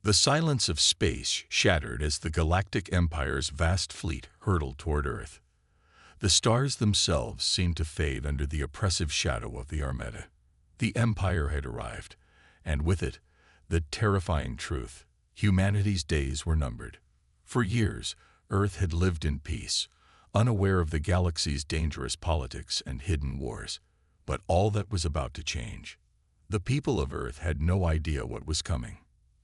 The silence of space shattered as the Galactic Empire's vast fleet hurtled toward Earth. The stars themselves seemed to fade under the oppressive shadow of the Armada. The Empire had arrived, and with it, the terrifying truth: humanity's days were numbered. For years, Earth had lived in peace, unaware of the galaxy's dangerous politics and hidden wars. But all that was about to change. The people of Earth had no idea what was coming.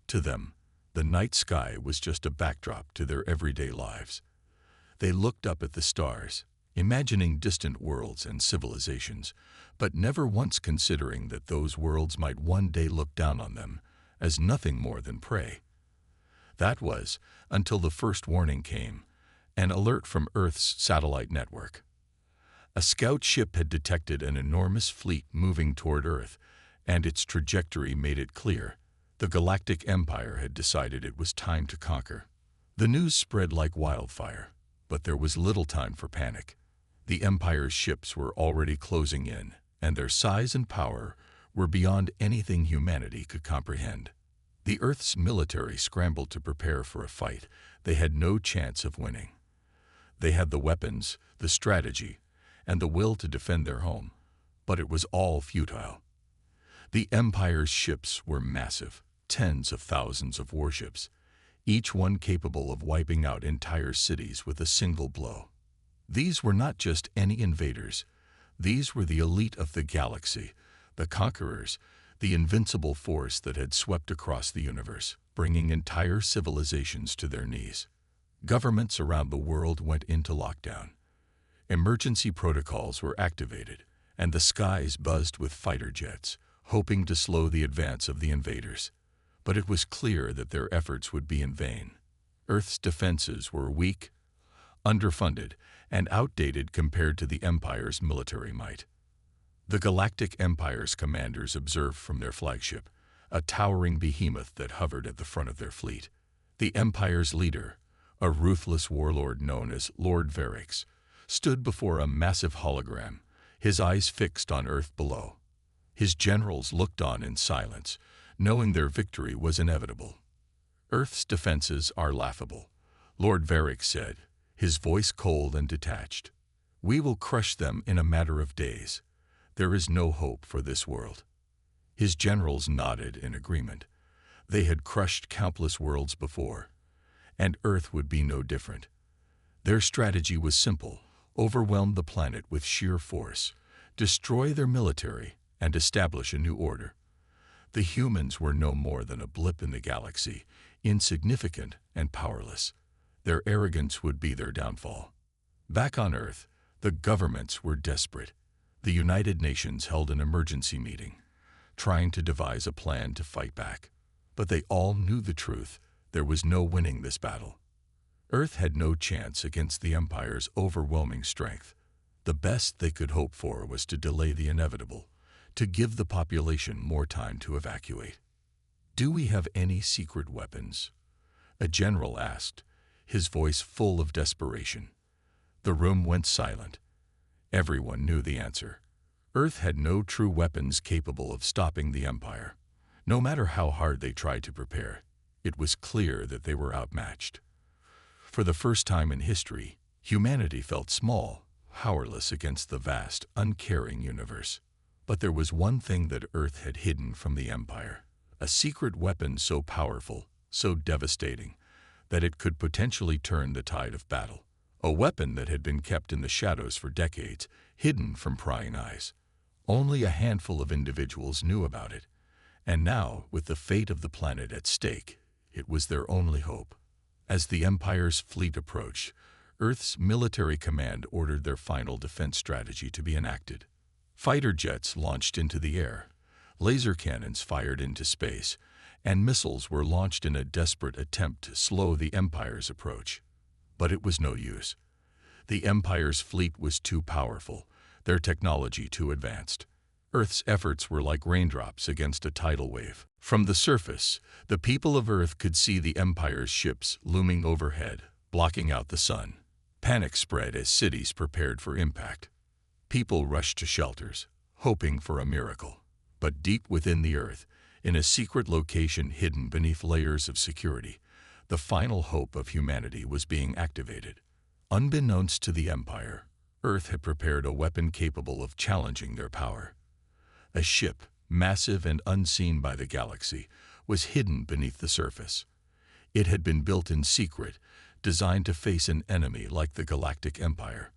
To them, the night sky was just a backdrop to their everyday lives. They looked up at the stars, imagining distant worlds and civilizations, but never once considering that those worlds might one day look down on them as nothing more than prey. That was until the first warning came, an alert from Earth's satellite network. A scout ship had detected an enormous fleet moving toward Earth, and its trajectory made it clear the Galactic Empire had decided it was time to conquer. The news spread like wildfire, but there was little time for panic. The Empire's ships were already closing in, and their size and power were beyond anything humanity could comprehend. The Earth's military scrambled to prepare for a fight they had no chance of winning. They had the weapons, the strategy, and the will to defend their home, but it was all futile. The Empire's ships were massive, tens of thousands of warships, each one capable of wiping out entire cities with a single blow. These were not just any invaders. These were the elite of the galaxy, the conquerors, the invincible force that had swept across the universe, bringing entire civilizations to their knees. Governments around the world went into lockdown. Emergency protocols were activated, and the skies buzzed with fighter jets, hoping to slow the advance of the invaders. But it was clear that their efforts would be in vain. Earth's defenses were weak, underfunded, and outdated compared to the Empire's military might. The Galactic Empire's commanders observed from their flagship, a towering behemoth that hovered at the front of their fleet. The Empire's leader, a ruthless warlord known as Lord Varix, stood before a massive hologram, his eyes fixed on Earth below. His generals looked on in silence, knowing their victory was inevitable. "Earth's defenses are laughable," Lord Varix said, his voice cold and detached. "We will crush them in a matter of days. There is no hope for this world." His generals nodded in agreement. They had crushed countless worlds before, and Earth would be no different. Their strategy was simple: overwhelm the planet with sheer force, destroy their military, and establish a new order. The humans were no more than a blip in the galaxy, insignificant and powerless. Their arrogance would be their downfall. Back on Earth, the governments were desperate. The United Nations held an emergency meeting, trying to devise a plan to fight back. But they all knew the truth: there was no winning this battle. Earth had no chance against the Empire's overwhelming strength. The best they could hope for was to delay the inevitable, to give the population more time to evacuate. "Do we have any secret weapons?" a general asked, his voice full of desperation. The room went silent. Everyone knew the answer. Earth had no true weapons capable of stopping the Empire. No matter how hard they tried to prepare, it was clear that they were outmatched. For the first time in history, humanity felt small, powerless against the vast, uncaring universe. But there was one thing that Earth had hidden from the Empire: a secret weapon so powerful, so devastating, that it could potentially turn the tide of battle. A weapon that had been kept in the shadows for decades, hidden from prying eyes. Only a handful of individuals knew about it, and now, with the fate of the planet at stake, it was their only hope. As the Empire's fleet approached, Earth's military command ordered their final defense strategy to be enacted. Fighter jets launched into the air, laser cannons fired into space, and missiles were launched in a desperate attempt to slow the Empire's approach. But it was no use. The Empire's fleet was too powerful, their technology too advanced. Earth's efforts were like raindrops against a tidal wave. From the surface, the people of Earth could see the Empire's ships looming overhead, blocking out the sun. Panic spread as cities prepared for impact. People rushed to shelters, hoping for a miracle. But deep within the Earth, In a secret location hidden beneath layers of security, the final hope of humanity was being activated. Unbeknownst to the Empire, Earth had prepared a weapon capable of challenging their power. A ship, massive and unseen by the galaxy, was hidden beneath the surface. It had been built in secret, designed to face an enemy like the Galactic Empire.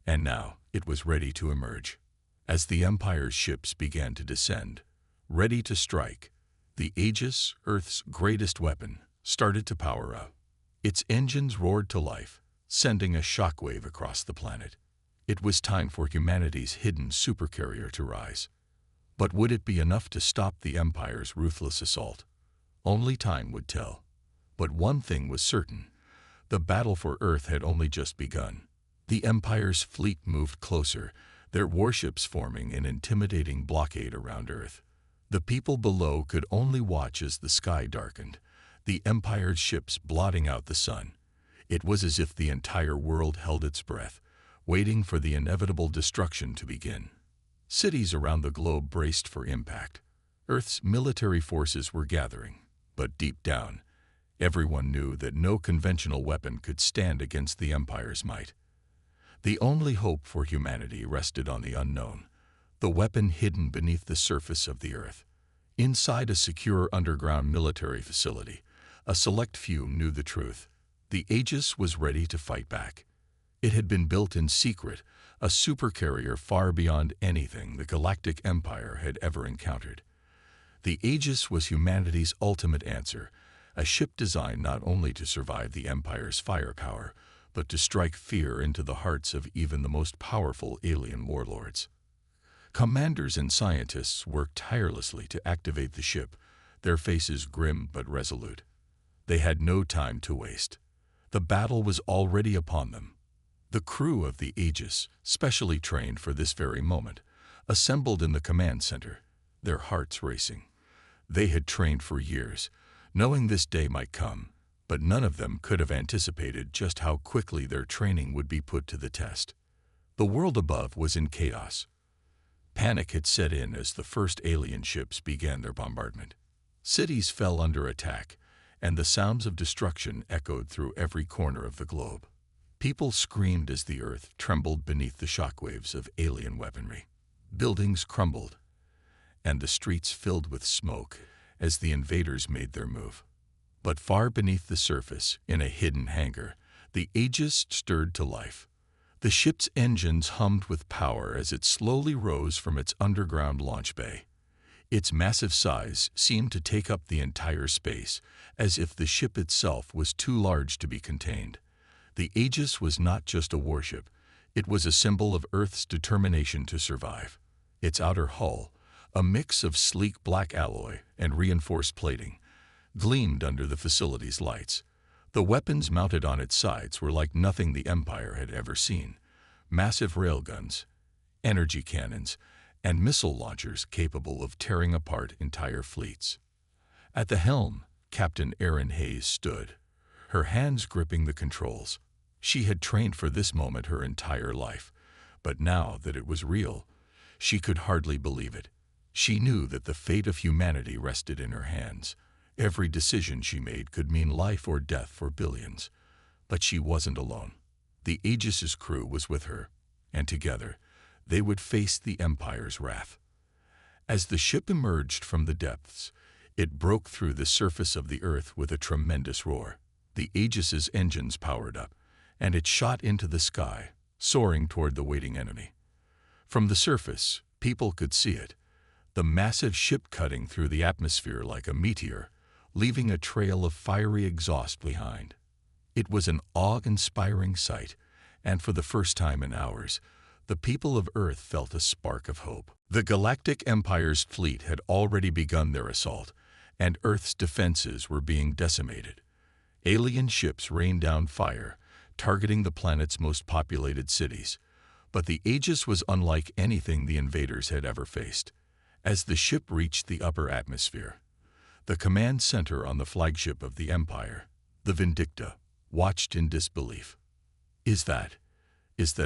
And now it was ready to emerge. As the Empire's ships began to descend, ready to strike, the Aegis, Earth's greatest weapon, started to power up. Its engines roared to life, sending a shockwave across the planet. It was time for humanity's hidden supercarrier to rise. But would it be enough to stop the Empire's ruthless assault? Only time would tell. But one thing was certain. The battle for Earth had only just begun. The Empire's fleet moved closer, their warships forming an intimidating blockade around Earth. The people below could only watch as the sky darkened, the Empire's ships blotting out the sun. It was as if the entire world held its breath, waiting for the inevitable destruction to begin. Cities around the globe braced for impact. Earth's military forces were gathering, but deep down, everyone knew that no conventional weapon could stand against the Empire's might. The only hope for humanity rested on the unknown, the weapon hidden beneath the surface of the Earth. Inside a secure underground military facility, a select few knew the truth. The Aegis was ready to fight back. It had been built in secret, a supercarrier far beyond anything the Galactic Empire had ever encountered. The Aegis was humanity's ultimate answer, a ship designed not only to survive the Empire's firepower, but to strike fear into the hearts of even the most powerful alien warlords. Commanders and scientists worked tirelessly to activate the ship, their faces grim but resolute. They had no time to waste. The battle was already upon them. The crew of the Aegis, specially trained for this very moment, assembled in the command center, their hearts racing. They had trained for years, knowing this day might come, but none of them could have anticipated just how quickly their training would be put to the test. The world above was in chaos. Panic had set in as the first alien ships began their bombardment. Cities fell under attack, and the sounds of destruction echoed through every corner of the globe. People screamed as the Earth trembled beneath the shockwaves of alien weaponry. Buildings crumbled, and the streets filled with smoke as the invaders made their move. But far beneath the surface, in a hidden hangar, the Aegis stirred to life. The ship's engines hummed with power as it slowly rose from its underground launch bay. Its massive size seemed to take up the entire space, as if the ship itself was too large to be contained. The Aegis was not just a warship, it was a symbol of Earth's determination to survive. Its outer hull, a mix of sleek black alloy and reinforced plating, gleamed under the facility's lights. The weapons mounted on its sides were like nothing the Empire had ever seen. Massive railguns, energy cannons, and missile launchers capable of tearing apart entire fleets. At the helm, Captain Erin Hayes stood, her hands gripping the controls. She had trained for this moment her entire life, but now that it was real, she could hardly believe it. She knew that the fate of humanity rested in her hands. Every decision she made could mean life or death for billions. But she wasn't alone. The Aegis's crew was with her, and together, they would face the Empire's wrath. As the ship emerged from the depths, it broke through the surface of the Earth with a tremendous roar. The Aegis's engines powered up, and it shot into the sky, soaring toward the waiting enemy. From the surface, people could see it, the massive ship cutting through the atmosphere like a meteor, leaving a trail of fiery exhaust behind. It was an awe-inspiring sight, and for the first time in hours, the people of Earth felt a spark of hope. The Galactic Empire's fleet had already begun their assault, and Earth's defenses were being decimated. Alien ships rained down fire, targeting the planet's most populated cities. But the Aegis was unlike anything the invaders had ever faced. As the ship reached the upper atmosphere, the command center on the flagship of the Empire, the Vindicta, watched in disbelief. Is that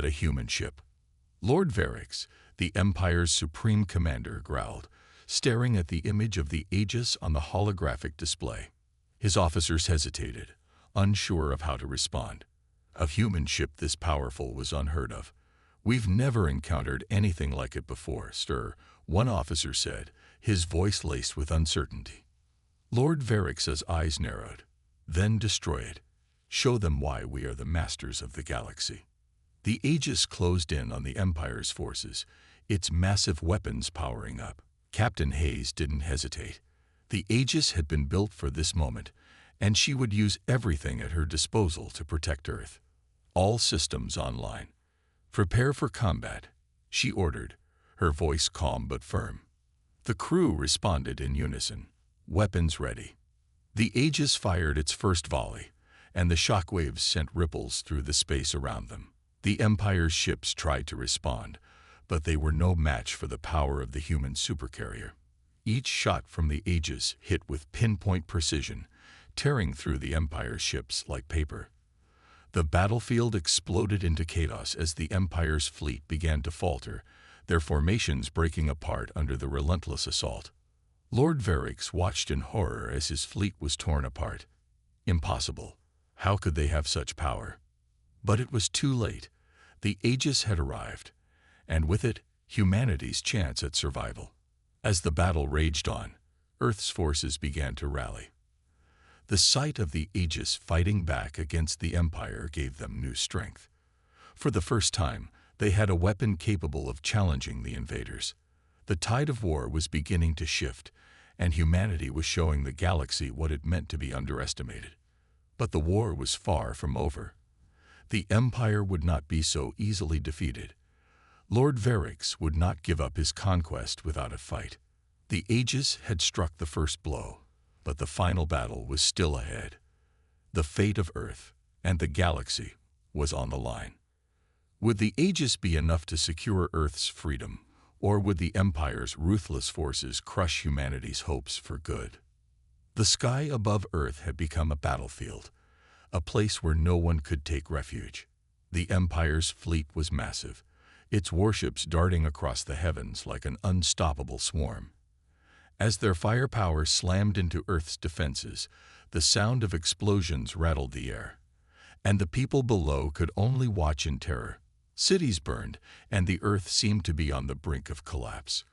a human ship? Lord Varix, the Empire's supreme commander, growled, staring at the image of the Aegis on the holographic display. His officers hesitated, unsure of how to respond. A human ship this powerful was unheard of. "We've never encountered anything like it before, sir," one officer said, his voice laced with uncertainty. Lord Varric's eyes narrowed. "Then destroy it. Show them why we are the masters of the galaxy." The Aegis closed in on the Empire's forces, its massive weapons powering up. Captain Hayes didn't hesitate. The Aegis had been built for this moment, and she would use everything at her disposal to protect Earth. "All systems online. Prepare for combat," she ordered, her voice calm but firm. The crew responded in unison, weapons ready. The Aegis fired its first volley, and the shockwaves sent ripples through the space around them. The Empire's ships tried to respond, but they were no match for the power of the human supercarrier. Each shot from the Aegis hit with pinpoint precision, tearing through the Empire's ships like paper. The battlefield exploded into chaos as the Empire's fleet began to falter, their formations breaking apart under the relentless assault. Lord Varric watched in horror as his fleet was torn apart. Impossible. How could they have such power? But it was too late. The Aegis had arrived, and with it, humanity's chance at survival. As the battle raged on, Earth's forces began to rally. The sight of the Aegis fighting back against the Empire gave them new strength. For the first time, they had a weapon capable of challenging the invaders. The tide of war was beginning to shift, and humanity was showing the galaxy what it meant to be underestimated. But the war was far from over. The Empire would not be so easily defeated. Lord Varric would not give up his conquest without a fight. The Aegis had struck the first blow, but the final battle was still ahead. The fate of Earth and the galaxy was on the line. Would the Aegis be enough to secure Earth's freedom, or would the Empire's ruthless forces crush humanity's hopes for good? The sky above Earth had become a battlefield, a place where no one could take refuge. The Empire's fleet was massive, its warships darting across the heavens like an unstoppable swarm. As their firepower slammed into Earth's defenses, the sound of explosions rattled the air, and the people below could only watch in terror. Cities burned, and the Earth seemed to be on the brink of collapse.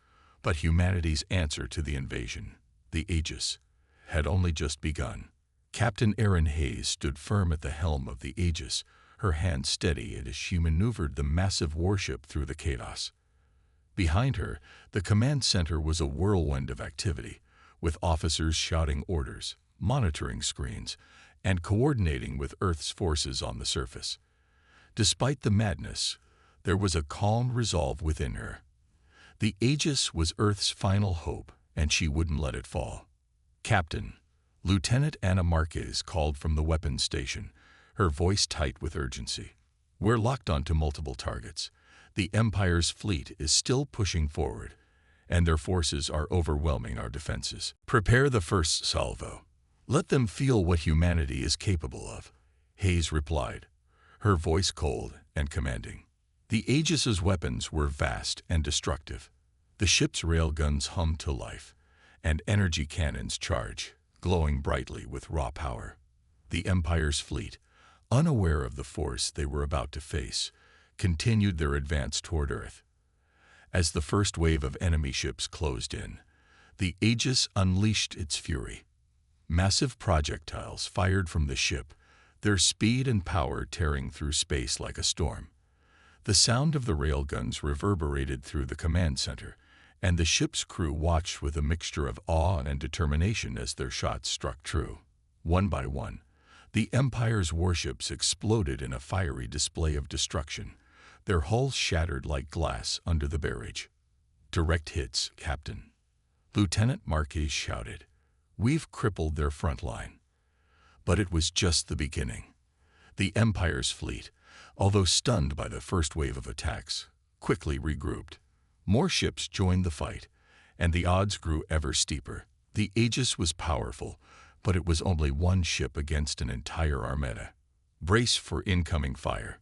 But humanity's answer to the invasion, the Aegis, had only just begun. Captain Erin Hayes stood firm at the helm of the Aegis, her hand steady as she maneuvered the massive warship through the chaos. Behind her, the command center was a whirlwind of activity, with officers shouting orders, monitoring screens, and coordinating with Earth's forces on the surface. Despite the madness, there was a calm resolve within her. The Aegis was Earth's final hope, and she wouldn't let it fall. "Captain," Lieutenant Anna Marquez called from the weapons station, her voice tight with urgency. "We're locked onto multiple targets. The Empire's fleet is still pushing forward, and their forces are overwhelming our defenses. Prepare the first salvo. Let them feel what humanity is capable of," Hayes replied, her voice cold and commanding. The Aegis's weapons were vast and destructive. The ship's railguns hummed to life, and energy cannons charged, glowing brightly with raw power. The Empire's fleet, unaware of the force they were about to face, continued their advance toward Earth. As the first wave of enemy ships closed in, the Aegis unleashed its fury. Massive projectiles fired from the ship, their speed and power tearing through space like a storm. The sound of the railguns reverberated through the command center, and the ship's crew watched with a mixture of awe and determination as their shots struck true. One by one, the Empire's warships exploded in a fiery display of destruction, their hulls shattered like glass under the barrage. "Direct hits, Captain," Lieutenant Marquez shouted. "We've crippled their front line." But it was just the beginning. The Empire's fleet, although stunned by the first wave of attacks, quickly regrouped. More ships joined the fight, and the odds grew ever steeper. The Aegis was powerful, but it was only one ship against an entire armada. "Brace for incoming fire,"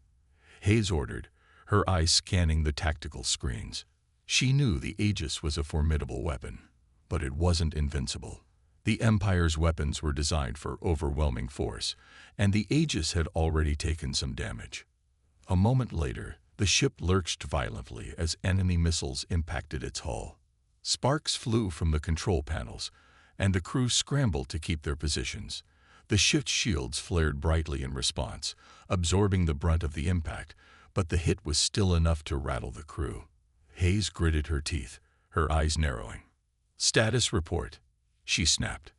Hayes ordered, her eyes scanning the tactical screens. She knew the Aegis was a formidable weapon, but it wasn't invincible. The Empire's weapons were designed for overwhelming force, and the Aegis had already taken some damage. A moment later, the ship lurched violently as enemy missiles impacted its hull. Sparks flew from the control panels, and the crew scrambled to keep their positions. The ship's shields flared brightly in response, absorbing the brunt of the impact, but the hit was still enough to rattle the crew. Hayes gritted her teeth, her eyes narrowing. "Status report," she snapped.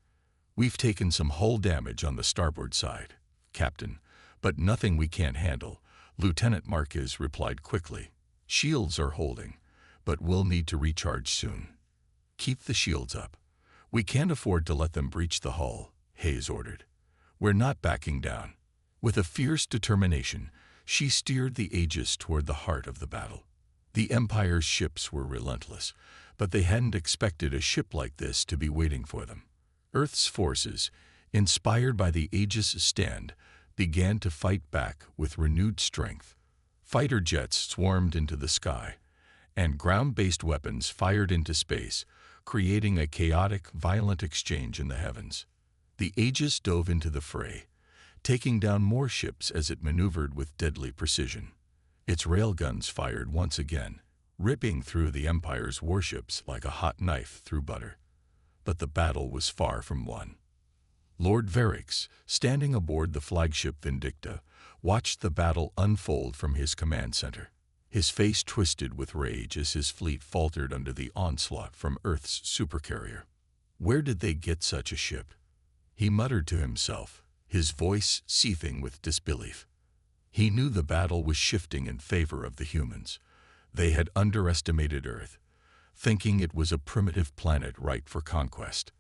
"We've taken some hull damage on the starboard side, Captain, but nothing we can't handle," Lieutenant Marquez replied quickly. "Shields are holding, but we'll need to recharge soon." "Keep the shields up. We can't afford to let them breach the hull," Hayes ordered. "We're not backing down." With a fierce determination, she steered the Aegis toward the heart of the battle. The Empire's ships were relentless, but they hadn't expected a ship like this to be waiting for them. Earth's forces, inspired by the Aegis' stand, began to fight back with renewed strength. Fighter jets swarmed into the sky, and ground-based weapons fired into space, creating a chaotic, violent exchange in the heavens. The Aegis dove into the fray, taking down more ships as it maneuvered with deadly precision. Its railguns fired once again, ripping through the Empire's warships like a hot knife through butter. But the battle was far from won. Lord Varix, standing aboard the flagship Vindicta, watched the battle unfold from his command center. His face twisted with rage as his fleet faltered under the onslaught from Earth's Supercarrier. Where did they get such a ship? He muttered to himself, his voice seething with disbelief. He knew the battle was shifting in favor of the humans. They had underestimated Earth, thinking it was a primitive planet ripe for conquest.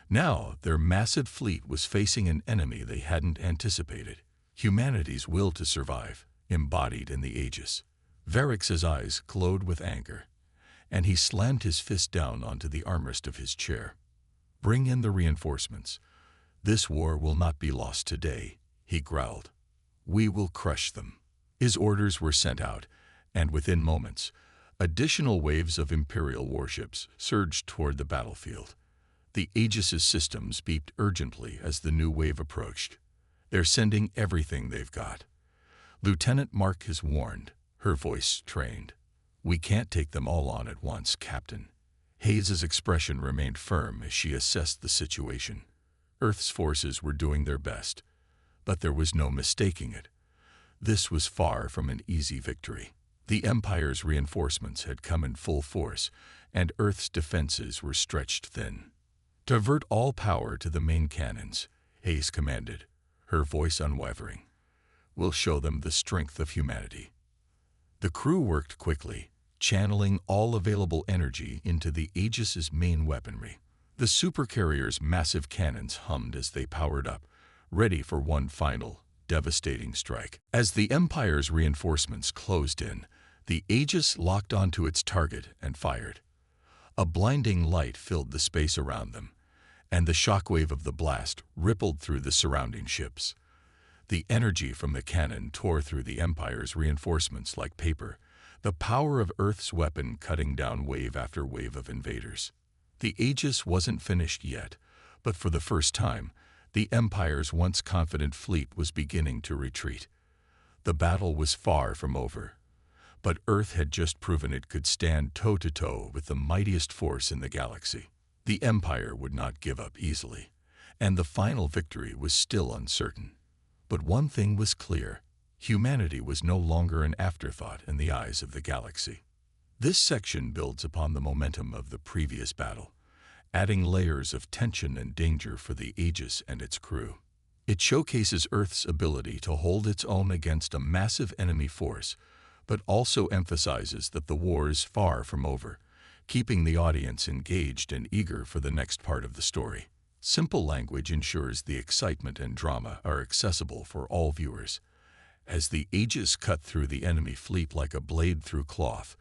Now, their massive fleet was facing an enemy they hadn't anticipated. Humanity's will to survive, embodied in the Aegis. Varix's eyes glowed with anger, and he slammed his fist down onto the armrest of his chair. "Bring in the reinforcements. This war will not be lost today," he growled. "We will crush them." His orders were sent out, and within moments, additional waves of Imperial warships surged toward the battlefield. The Aegis' systems beeped urgently as the new wave approached. "They're sending everything they've got," Lieutenant Marquez warned, her voice strained. "We can't take them all on at once, Captain." Hayes' expression remained firm as she assessed the situation. Earth's forces were doing their best, but there was no mistaking it. This was far from an easy victory. The Empire's reinforcements had come in full force, and Earth's defenses were stretched thin. "Divert all power to the main cannons," Hayes commanded, her voice unwavering. "We'll show them the strength of humanity." The crew worked quickly, channeling all available energy into the Aegis' main weaponry. The Supercarrier's massive cannons hummed as they powered up, ready for one final, devastating strike. As the Empire's reinforcements closed in, the Aegis locked onto its target and fired. A blinding light filled the space around them, and the shockwave of the blast rippled through the surrounding ships. The energy from the cannon tore through the Empire's reinforcements like paper, the power of Earth's weapon cutting down wave after wave of invaders. The Aegis wasn't finished yet, but for the first time, the Empire's once confident fleet was beginning to retreat. The battle was far from over, but Earth had just proven it could stand toe-to-toe with the mightiest force in the galaxy. The Empire would not give up easily, and the final victory was still uncertain. But one thing was clear: humanity was no longer an afterthought in the eyes of the galaxy. This section builds upon the momentum of the previous battle, adding layers of tension and danger for the Aegis and its crew. It showcases Earth's ability to hold its own against a massive enemy force, but also emphasizes that the war is far from over, keeping the audience engaged and eager for the next part of the story. Simple language ensures the excitement and drama are accessible for all viewers. As the Aegis cut through the enemy fleet like a blade through cloth,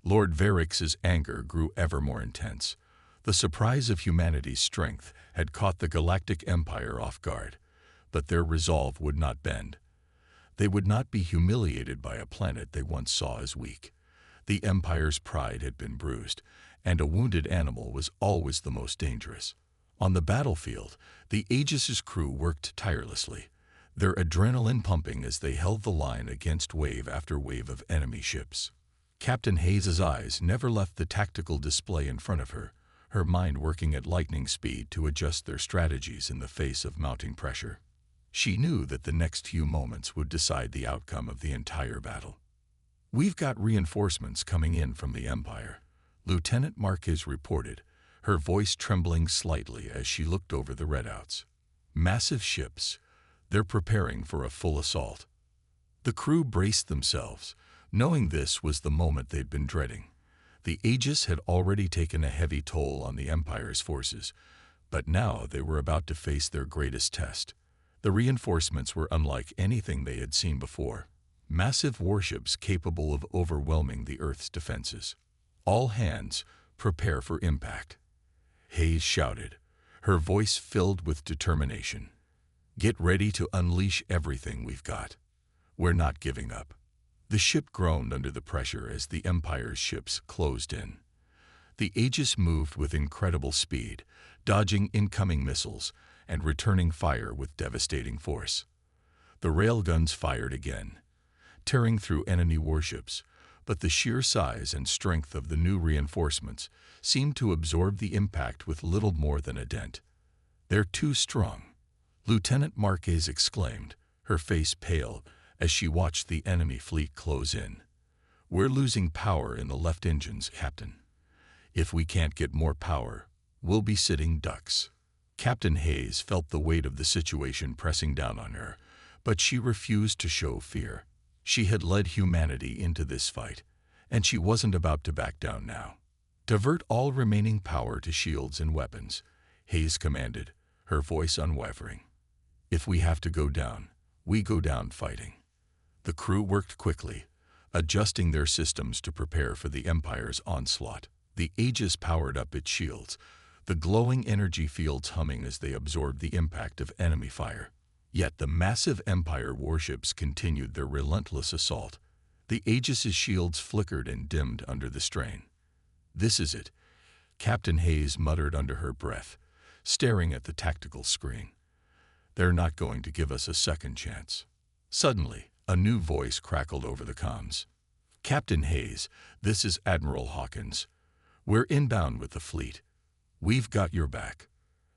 Lord Varix's anger grew ever more intense. The surprise of humanity's strength had caught the Galactic Empire off guard, but their resolve would not bend. They would not be humiliated by a planet they once saw as weak. The Empire's pride had been bruised, and a wounded animal was always the most dangerous. On the battlefield, the Aegis's crew worked tirelessly, their adrenaline pumping as they held the line against wave after wave of enemy ships. Captain Hayes's eyes never left the tactical display in front of her, her mind working at lightning speed to adjust their strategies in the face of mounting pressure. She knew that the next few moments would decide the outcome of the entire battle. "We've got reinforcements coming in from the Empire," Lieutenant Marquez reported, her voice trembling slightly as she looked over the redouts. "Massive ships. They're preparing for a full assault." The crew braced themselves, knowing this was the moment they'd been dreading. The Aegis had already taken a heavy toll on the Empire's forces, but now they were about to face their greatest test. The reinforcements were unlike anything they had seen before. Massive warships capable of overwhelming the Earth's defenses. "All hands, prepare for impact," Hayes shouted, her voice filled with determination. "Get ready to unleash everything we've got. We're not giving up." The ship groaned under the pressure as the Empire's ships closed in. The Aegis moved with incredible speed, dodging incoming missiles and returning fire with devastating force. The railguns fired again, tearing through enemy warships, but the sheer size and strength of the new reinforcements seemed to absorb the impact with little more than a dent. "They're too strong," Lieutenant Marquez exclaimed, her face pale as she watched the enemy fleet close in. "We're losing power in the left engines, Captain. If we can't get more power, we'll be sitting ducks." Captain Hayes felt the weight of the situation pressing down on her, but she refused to show fear. She had led humanity into this fight, and she wasn't about to back down now. "Divert all remaining power to shields and weapons," Hayes commanded, her voice unwavering. "If we have to go down, we go down fighting." The crew worked quickly, adjusting their systems to prepare for the Empire's onslaught. The Aegis powered up its shields, the glowing energy fields humming as they absorbed the impact of enemy fire. Yet the massive Empire warships continued their relentless assault. The Aegis's shields flickered and dimmed under the strain. "This is it," Captain Hayes muttered under her breath, staring at the tactical screen. "They're not going to give us a second chance." Suddenly, a new voice crackled over the comms. "Captain Hayes, this is Admiral Hawkins. We're inbound with the fleet. We've got your back."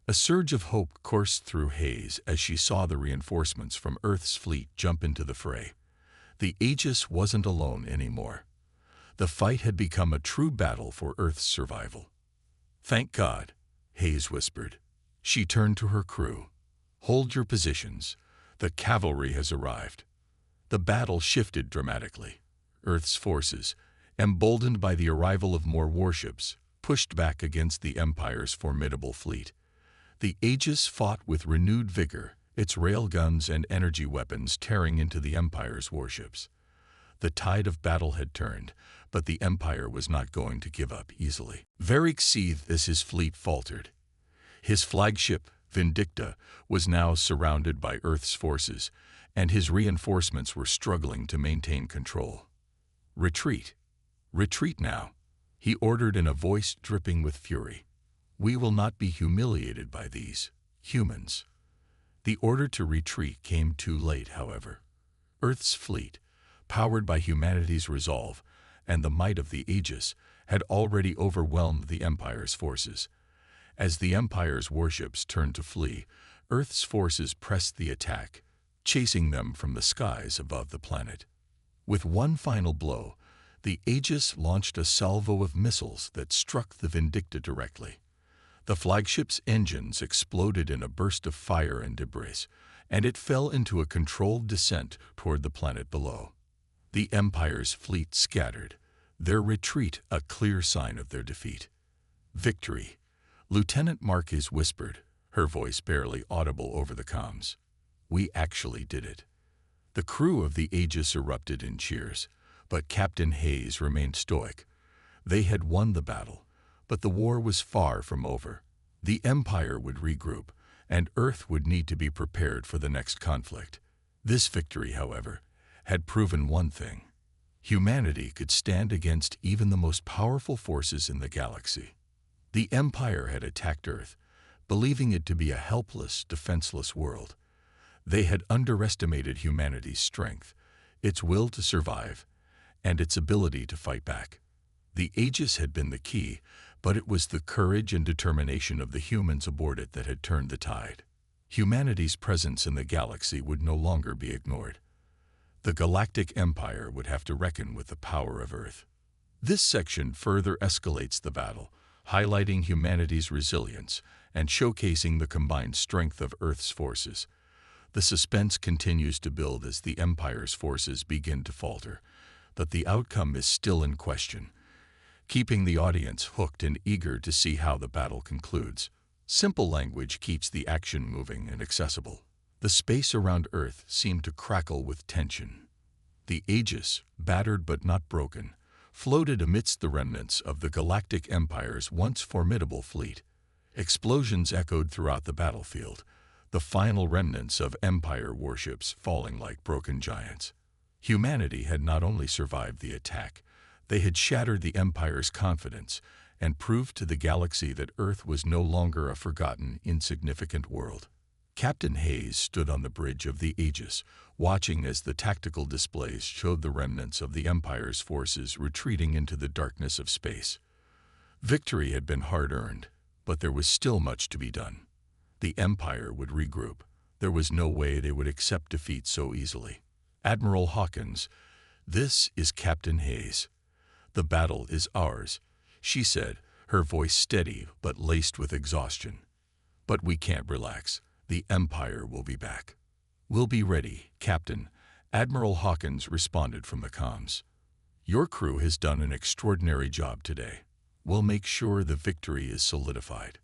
A surge of hope coursed through Hayes as she saw the reinforcements from Earth's fleet jump into the fray. The Aegis wasn't alone anymore. The fight had become a true battle for Earth's survival. "Thank God," Hayes whispered. She turned to her crew. "Hold your positions. The cavalry has arrived." The battle shifted dramatically. Earth's forces, emboldened by the arrival of more warships, pushed back against the Empire's formidable fleet. The Aegis fought with renewed vigor, its railguns and energy weapons tearing into the Empire's warships. The tide of battle had turned, but the Empire was not going to give up easily. Varric seethed as his fleet faltered. His flagship, Vindicta, was now surrounded by Earth's forces, and his reinforcements were struggling to maintain control. "Retreat! Retreat now," he ordered in a voice dripping with fury. "We will not be humiliated by these humans." The order to retreat came too late, however. Earth's fleet, powered by humanity's resolve and the might of the Aegis, had already overwhelmed the Empire's forces. As the Empire's warships turned to flee, Earth's forces pressed the attack, chasing them from the skies above the planet. With one final blow, the Aegis launched a salvo of missiles that struck the Vindicta directly. The flagship's engines exploded in a burst of fire and debris, and it fell into a controlled descent toward the planet below. The Empire's fleet scattered, their retreat a clear sign of their defeat. "Victory," Lieutenant Marquez whispered, her voice barely audible over the comms. "We actually did it." The crew of the Aegis erupted in cheers, but Captain Hayes remained stoic. They had won the battle, but the war was far from over. The Empire would regroup, and Earth would need to be prepared for the next conflict. This victory, however, had proven one thing. Humanity could stand against even the most powerful forces in the galaxy. The Empire had attacked Earth, believing it to be a helpless, defenseless world. They had underestimated humanity's strength, its will to survive, and its ability to fight back. The Aegis had been the key, but it was the courage and determination of the humans aboard it that had turned the tide. Humanity's presence in the galaxy would no longer be ignored. The Galactic Empire would have to reckon with the power of Earth. This section further escalates the battle, highlighting humanity's resilience and showcasing the combined strength of Earth's forces. The suspense continues to build as the Empire's forces begin to falter, but the outcome is still in question, keeping the audience hooked and eager to see how the battle concludes. Simple language keeps the action moving and accessible. The space around Earth seemed to crackle with tension. The Aegis, battered but not broken, floated amidst the remnants of the Galactic Empire's once formidable fleet. Explosions echoed throughout the battlefield, the final remnants of Empire warships falling like broken giants. Humanity had not only survived the attack, they had shattered the Empire's confidence and proved to the galaxy that Earth was no longer a forgotten, insignificant world. Captain Hayes stood on the bridge of the Aegis, watching as the tactical displays showed the remnants of the Empire's forces retreating into the darkness of space. Victory had been hard-earned, but there was still much to be done. The Empire would regroup. There was no way they would accept defeat so easily. Admiral Hawkins, this is Captain Hayes. The battle is ours, she said, her voice steady but laced with exhaustion. But we can't relax. The Empire will be back. We'll be ready, Captain, Admiral Hawkins responded from the comms. Your crew has done an extraordinary job today. We'll make sure the victory is solidified.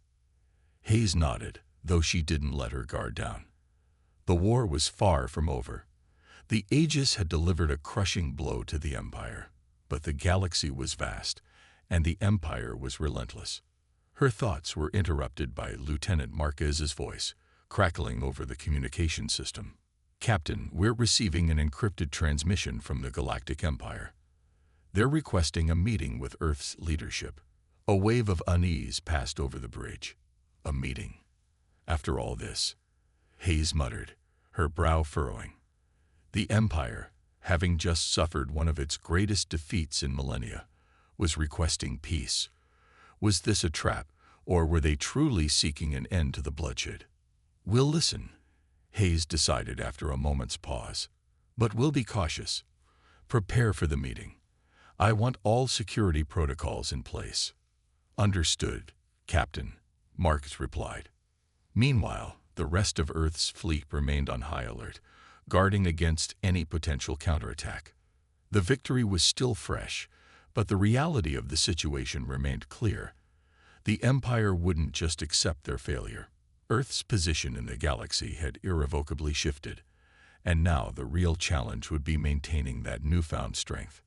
Hayes nodded, though she didn't let her guard down. The war was far from over. The Aegis had delivered a crushing blow to the Empire, but the galaxy was vast, and the Empire was relentless. Her thoughts were interrupted by Lieutenant Marquez's voice, crackling over the communication system. Captain, we're receiving an encrypted transmission from the Galactic Empire. They're requesting a meeting with Earth's leadership. A wave of unease passed over the bridge. A meeting. After all this, Hayes muttered, her brow furrowing. The Empire, having just suffered one of its greatest defeats in millennia, was requesting peace. Was this a trap, or were they truly seeking an end to the bloodshed? We'll listen, Hayes decided after a moment's pause. But we'll be cautious. Prepare for the meeting. I want all security protocols in place. Understood, Captain, Marquez replied. Meanwhile, the rest of Earth's fleet remained on high alert, guarding against any potential counterattack. The victory was still fresh, but the reality of the situation remained clear. The Empire wouldn't just accept their failure. Earth's position in the galaxy had irrevocably shifted, and now the real challenge would be maintaining that newfound strength.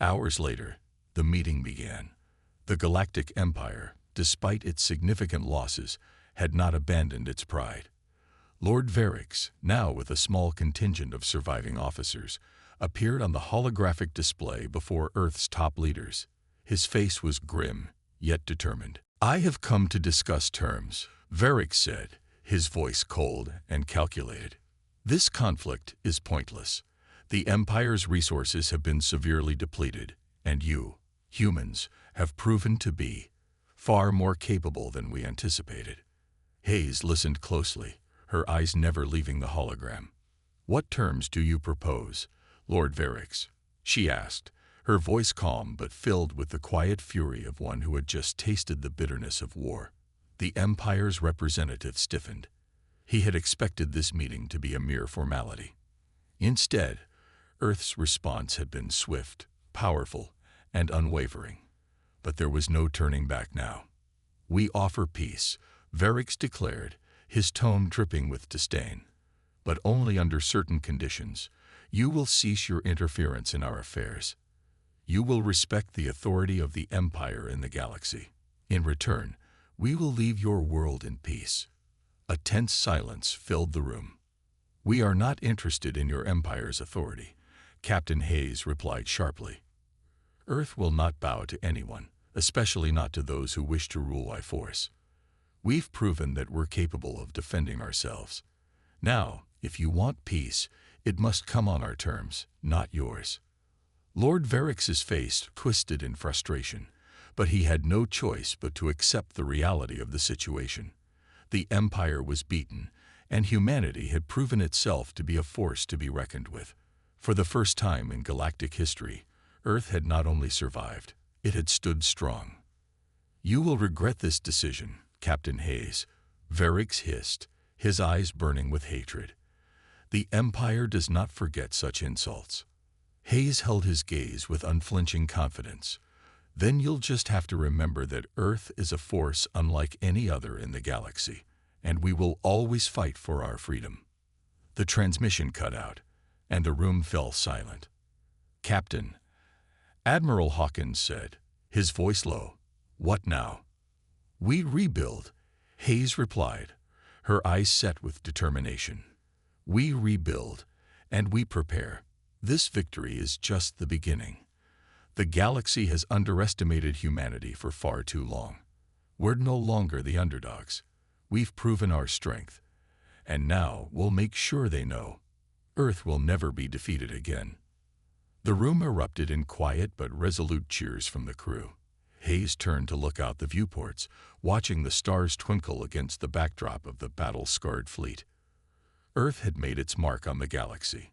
Hours later, the meeting began. The Galactic Empire, despite its significant losses, had not abandoned its pride. Lord Varix, now with a small contingent of surviving officers, appeared on the holographic display before Earth's top leaders. His face was grim, yet determined. I have come to discuss terms, Varix said, his voice cold and calculated. This conflict is pointless. The Empire's resources have been severely depleted, and you, humans, have proven to be far more capable than we anticipated. Hayes listened closely, her eyes never leaving the hologram. What terms do you propose, Lord Varix? She asked, her voice calm but filled with the quiet fury of one who had just tasted the bitterness of war. The Empire's representative stiffened. He had expected this meeting to be a mere formality. Instead, Earth's response had been swift, powerful, and unwavering. But there was no turning back now. We offer peace, Varix declared, his tone dripping with disdain. But only under certain conditions. You will cease your interference in our affairs. You will respect the authority of the Empire in the galaxy. In return, we will leave your world in peace. A tense silence filled the room. We are not interested in your Empire's authority, Captain Hayes replied sharply. Earth will not bow to anyone, especially not to those who wish to rule by force. We've proven that we're capable of defending ourselves. Now, if you want peace, it must come on our terms, not yours. Lord Varrix's face twisted in frustration, but he had no choice but to accept the reality of the situation. The Empire was beaten, and humanity had proven itself to be a force to be reckoned with. For the first time in galactic history, Earth had not only survived, it had stood strong. You will regret this decision, Captain Hayes, Varrix hissed, his eyes burning with hatred. The Empire does not forget such insults. Hayes held his gaze with unflinching confidence. Then you'll just have to remember that Earth is a force unlike any other in the galaxy, and we will always fight for our freedom. The transmission cut out, and the room fell silent. Captain, Admiral Hawkins said, his voice low, "What now?" "We rebuild," Hayes replied, her eyes set with determination. "We rebuild, and we prepare. This victory is just the beginning. The galaxy has underestimated humanity for far too long. We're no longer the underdogs. We've proven our strength, and now we'll make sure they know. Earth will never be defeated again." The room erupted in quiet but resolute cheers from the crew. Hayes turned to look out the viewports, watching the stars twinkle against the backdrop of the battle-scarred fleet. Earth had made its mark on the galaxy.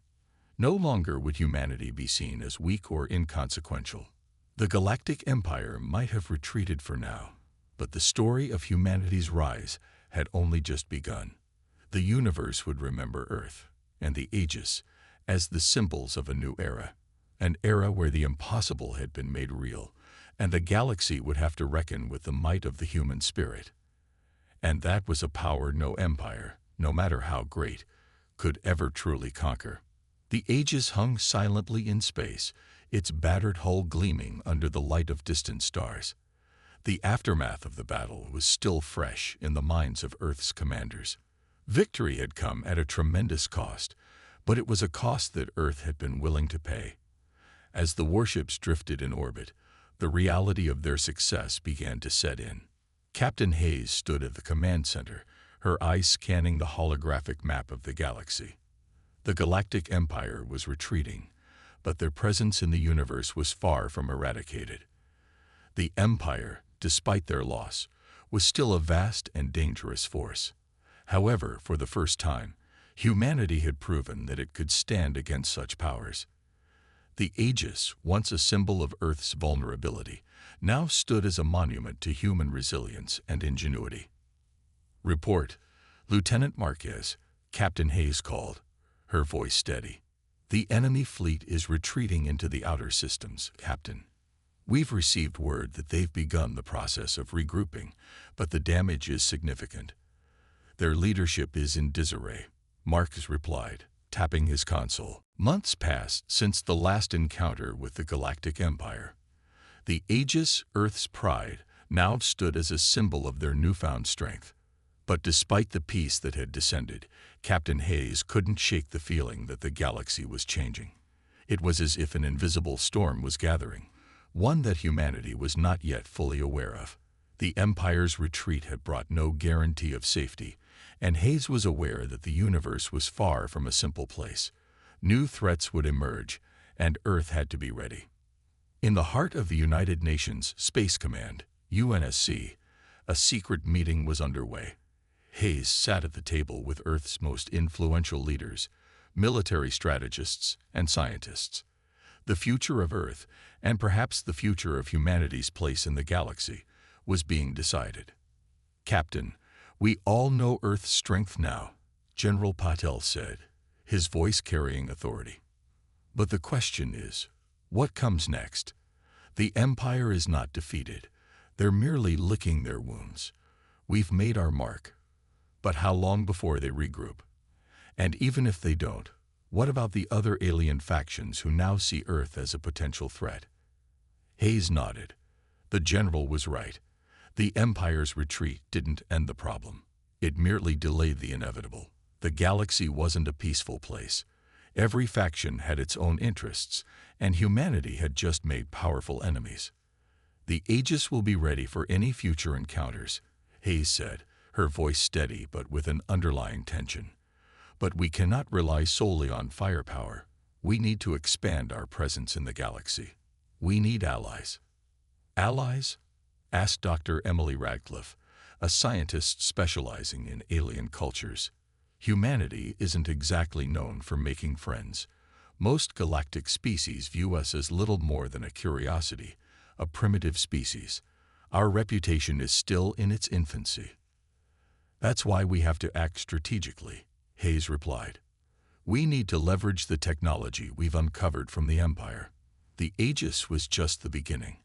No longer would humanity be seen as weak or inconsequential. The Galactic Empire might have retreated for now, but the story of humanity's rise had only just begun. The universe would remember Earth and the Aegis as the symbols of a new era, an era where the impossible had been made real, and the galaxy would have to reckon with the might of the human spirit. And that was a power no empire, no matter how great, could ever truly conquer. The Aegis hung silently in space, its battered hull gleaming under the light of distant stars. The aftermath of the battle was still fresh in the minds of Earth's commanders. Victory had come at a tremendous cost, but it was a cost that Earth had been willing to pay. As the warships drifted in orbit, the reality of their success began to set in. Captain Hayes stood at the command center, her eyes scanning the holographic map of the galaxy. The Galactic Empire was retreating, but their presence in the universe was far from eradicated. The Empire, despite their loss, was still a vast and dangerous force. However, for the first time, humanity had proven that it could stand against such powers. The Aegis, once a symbol of Earth's vulnerability, now stood as a monument to human resilience and ingenuity. "Report, Lieutenant Marquez," Captain Hayes called, her voice steady. "The enemy fleet is retreating into the outer systems, Captain. We've received word that they've begun the process of regrouping, but the damage is significant. Their leadership is in disarray," Marquez replied, tapping his console. Months passed since the last encounter with the Galactic Empire. The Aegis, Earth's pride, now stood as a symbol of their newfound strength. But despite the peace that had descended, Captain Hayes couldn't shake the feeling that the galaxy was changing. It was as if an invisible storm was gathering, one that humanity was not yet fully aware of. The Empire's retreat had brought no guarantee of safety, and Hayes was aware that the universe was far from a simple place. New threats would emerge, and Earth had to be ready. In the heart of the United Nations Space Command, UNSC, a secret meeting was underway. Hayes sat at the table with Earth's most influential leaders, military strategists, and scientists. The future of Earth, and perhaps the future of humanity's place in the galaxy, was being decided. "Captain, we all know Earth's strength now," General Patel said, his voice carrying authority. "But the question is, what comes next? The Empire is not defeated. They're merely licking their wounds. We've made our mark. But how long before they regroup? And even if they don't, what about the other alien factions who now see Earth as a potential threat?" Hayes nodded. The general was right. The Empire's retreat didn't end the problem. It merely delayed the inevitable. The galaxy wasn't a peaceful place. Every faction had its own interests, and humanity had just made powerful enemies. The Aegis will be ready for any future encounters, Hayes said, her voice steady but with an underlying tension. But we cannot rely solely on firepower. We need to expand our presence in the galaxy. We need allies. Allies? Asked Dr. Emily Radcliffe, a scientist specializing in alien cultures. Humanity isn't exactly known for making friends. Most galactic species view us as little more than a curiosity, a primitive species. Our reputation is still in its infancy. That's why we have to act strategically, Hayes replied. We need to leverage the technology we've uncovered from the Empire. The Aegis was just the beginning.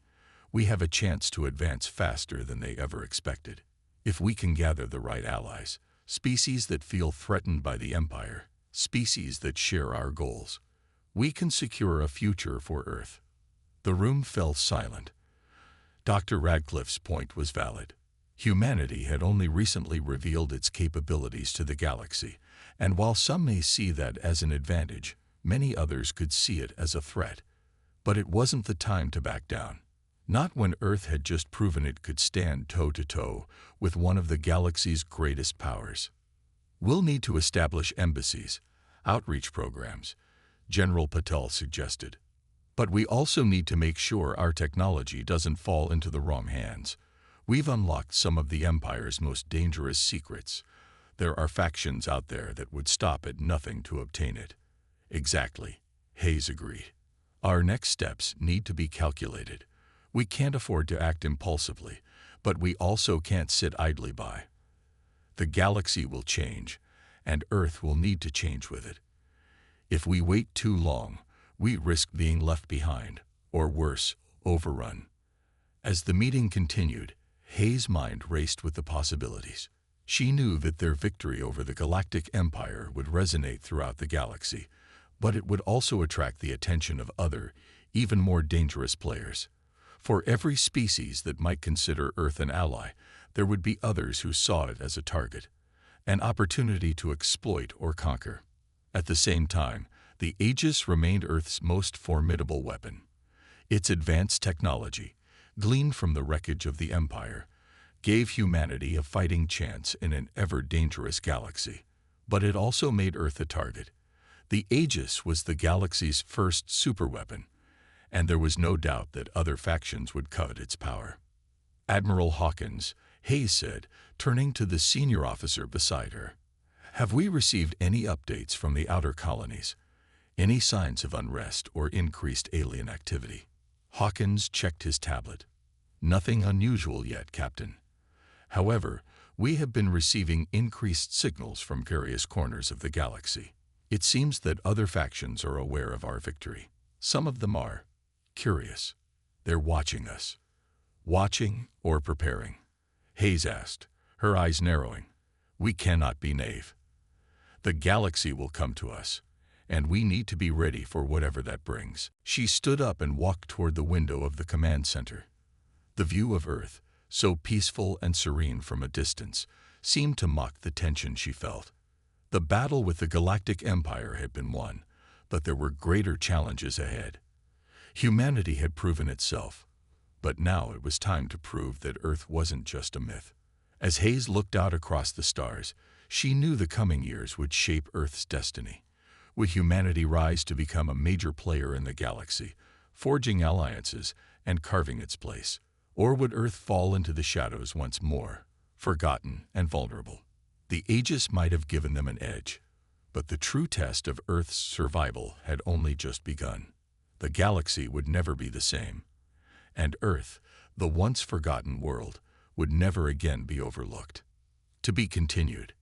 We have a chance to advance faster than they ever expected. If we can gather the right allies, species that feel threatened by the Empire, species that share our goals, we can secure a future for Earth. The room fell silent. Dr. Radcliffe's point was valid. Humanity had only recently revealed its capabilities to the galaxy, and while some may see that as an advantage, many others could see it as a threat. But it wasn't the time to back down. Not when Earth had just proven it could stand toe-to-toe with one of the galaxy's greatest powers. We'll need to establish embassies, outreach programs, General Patel suggested. But we also need to make sure our technology doesn't fall into the wrong hands. We've unlocked some of the Empire's most dangerous secrets. There are factions out there that would stop at nothing to obtain it. Exactly, Hayes agreed. Our next steps need to be calculated. We can't afford to act impulsively, but we also can't sit idly by. The galaxy will change, and Earth will need to change with it. If we wait too long, we risk being left behind, or worse, overrun. As the meeting continued, Hayes' mind raced with the possibilities. She knew that their victory over the Galactic Empire would resonate throughout the galaxy, but it would also attract the attention of other, even more dangerous players. For every species that might consider Earth an ally, there would be others who saw it as a target, an opportunity to exploit or conquer. At the same time, the Aegis remained Earth's most formidable weapon. Its advanced technology, gleaned from the wreckage of the Empire, gave humanity a fighting chance in an ever-dangerous galaxy. But it also made Earth a target. The Aegis was the galaxy's first superweapon, and there was no doubt that other factions would covet its power. Admiral Hawkins, Hayes said, turning to the senior officer beside her. Have we received any updates from the outer colonies? Any signs of unrest or increased alien activity? Hawkins checked his tablet. Nothing unusual yet, Captain. However, we have been receiving increased signals from various corners of the galaxy. It seems that other factions are aware of our victory. Some of them are curious. They're watching us. Watching or preparing? Hayes asked, her eyes narrowing. We cannot be naive. The galaxy will come to us, and we need to be ready for whatever that brings. She stood up and walked toward the window of the command center. The view of Earth, so peaceful and serene from a distance, seemed to mock the tension she felt. The battle with the Galactic Empire had been won, but there were greater challenges ahead. Humanity had proven itself, but now it was time to prove that Earth wasn't just a myth. As Hayes looked out across the stars, she knew the coming years would shape Earth's destiny. Would humanity rise to become a major player in the galaxy, forging alliances and carving its place? Or would Earth fall into the shadows once more, forgotten and vulnerable? The Aegis might have given them an edge, but the true test of Earth's survival had only just begun. The galaxy would never be the same, and Earth, the once forgotten world, would never again be overlooked. To be continued.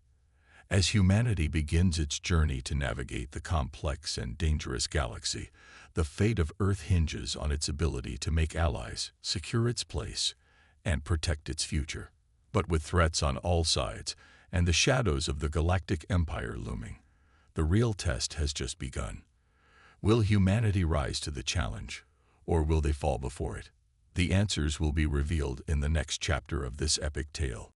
As humanity begins its journey to navigate the complex and dangerous galaxy, the fate of Earth hinges on its ability to make allies, secure its place, and protect its future. But with threats on all sides and the shadows of the Galactic Empire looming, the real test has just begun. Will humanity rise to the challenge, or will they fall before it? The answers will be revealed in the next chapter of this epic tale.